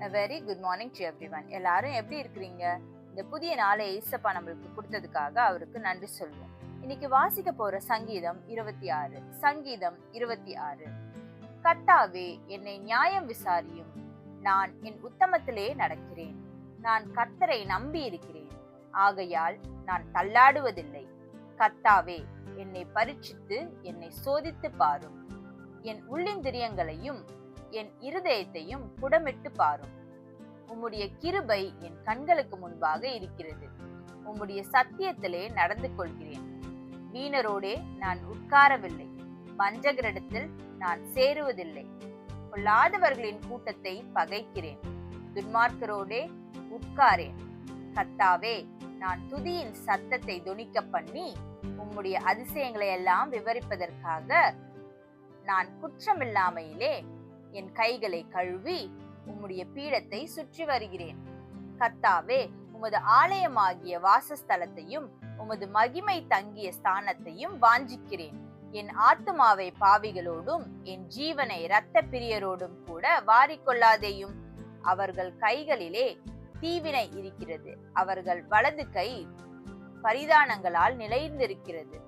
A very good morning to everyone. எல்லாரும் எப்படி இருக்கிறீங்க? இந்த புதிய நாளை ஏசப்பா நம்மளுக்கு கொடுத்ததுக்காக அவருக்கு நன்றி சொல்வோம். இன்னைக்கு வாசிக்க போற சங்கீதம் 26. சங்கீதம் 26. கர்த்தாவே, என்னை நியாயம் விசாரியும். நான் என் உத்தமத்திலே நடக்கிறேன். நான் கர்த்தரை நம்பி இருக்கிறேன். ஆகையால் நான் தள்ளாடுவதில்லை. கர்த்தாவே, என்னை பரீட்சித்து என்னை சோதித்து பாரும். என் உள்ளிந்திரியங்களையும் என் இருதயத்தையும் புடமிட்டு பாரும். உம்முடைய கிருபை என் கண்களுக்கு முன்பாக இருக்கிறது. உம்முடைய சத்தியத்திலே நடந்து கொள்கிறேன். வீணரோடே நான் உட்காரவில்லை, வஞ்சகரிடத்தில் நான் சேருவதில்லை. பொல்லாதவர்களின் கூட்டத்தை பகைக்கிறேன், துன்மார்க்கரோடே உட்காரேன். கர்த்தாவே, நான் துதியின் சத்தத்தை தொனிக்க பண்ணி உம்முடைய அதிசயங்களை எல்லாம் விவரிப்பதற்காக நான் குற்றமில்லாமையிலே என் கைகளை கழுவி உம்முடைய பீடத்தை சுற்றி வருகிறேன். கர்த்தாவே, உமது ஆலயமாகிய வாசஸ்தலத்தையும் உமது மகிமை தங்கிய ஸ்தானத்தையும் வாஞ்சிக்கிறேன். என் ஆத்துமாவை பாவிகளோடும் என் ஜீவனை இரத்த பிரியரோடும் கூட வாரிக்கொள்ளாதேயும். அவர்கள் கைகளிலே தீவினை இருக்கிறது, அவர்கள் வலது கை பரிதானங்களால் நிலைந்திருக்கிறது.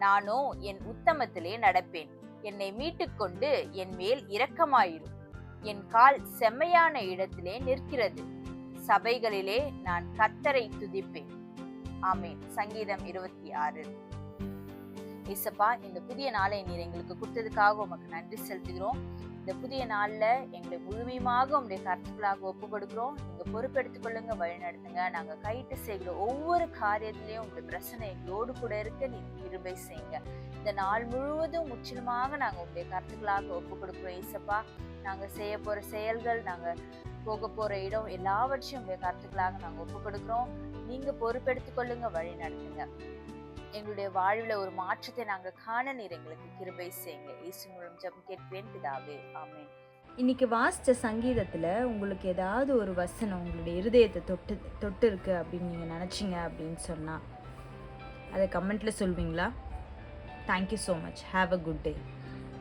நானோ என் உத்தமத்திலே நடப்பேன். என்னை மீட்டுக்கொண்டு என் மேல் இரக்கமாயிரும். என் கால் செம்மையான இடத்திலே நிற்கிறது. சபைகளிலே நான் கர்த்தரை துதிப்பேன். ஆமென். சங்கீதம் 26. இயேசப்பா, இந்த புதிய நாளை நீர் எங்களுக்கு கொடுத்ததுக்காக உமக்கு நன்றி செலுத்துகிறோம். இந்த புதிய நாள்ல எங்களை முழுமையாக உங்களுடைய கருத்துக்களாக ஒப்பு கொடுக்கிறோம். நீங்க பொறுப்பெடுத்துக் கொள்ளுங்க, வழி நடத்துங்க. நாங்க கைட்டு செய்கிற ஒவ்வொரு காரியத்திலையும் உங்களுடைய பிரச்சனை எங்களோடு கூட இருக்க நீங்க கிருபை செய்யுங்க. இந்த நாள் முழுவதும் முற்றிலுமாக நாங்க உங்களுடைய கருத்துக்களாக ஒப்பு கொடுக்கிறோம். இயேசப்பா, நாங்க செய்ய போற செயல்கள், நாங்க போக போற இடம் எல்லாவற்றையும் உங்களுடைய கருத்துக்களாக நாங்க ஒப்பு கொடுக்கிறோம். நீங்க பொறுப்பெடுத்துக் கொள்ளுங்க, வழி நடத்துங்க. எங்களுடைய வாழ்வுல ஒரு மாற்றத்தை நாங்க காண நீர் எங்களுக்கு கிருபை செய்யுங்க. இயேசு மூலம் ஜெபம் கேட்கிறேன் பிதாவே, ஆமென். இன்னைக்கு வாசித்த சங்கீதத்தில் உங்களுக்கு ஏதாவது ஒரு வசனம் உங்களுடைய இருதயத்தை தொட்டு இருக்கு அப்படின்னு நீங்கள் நினச்சிங்க அப்படின்னு சொன்னால் அதை கமெண்ட்டில் சொல்வீங்களா? Thank you so much. Have a good day.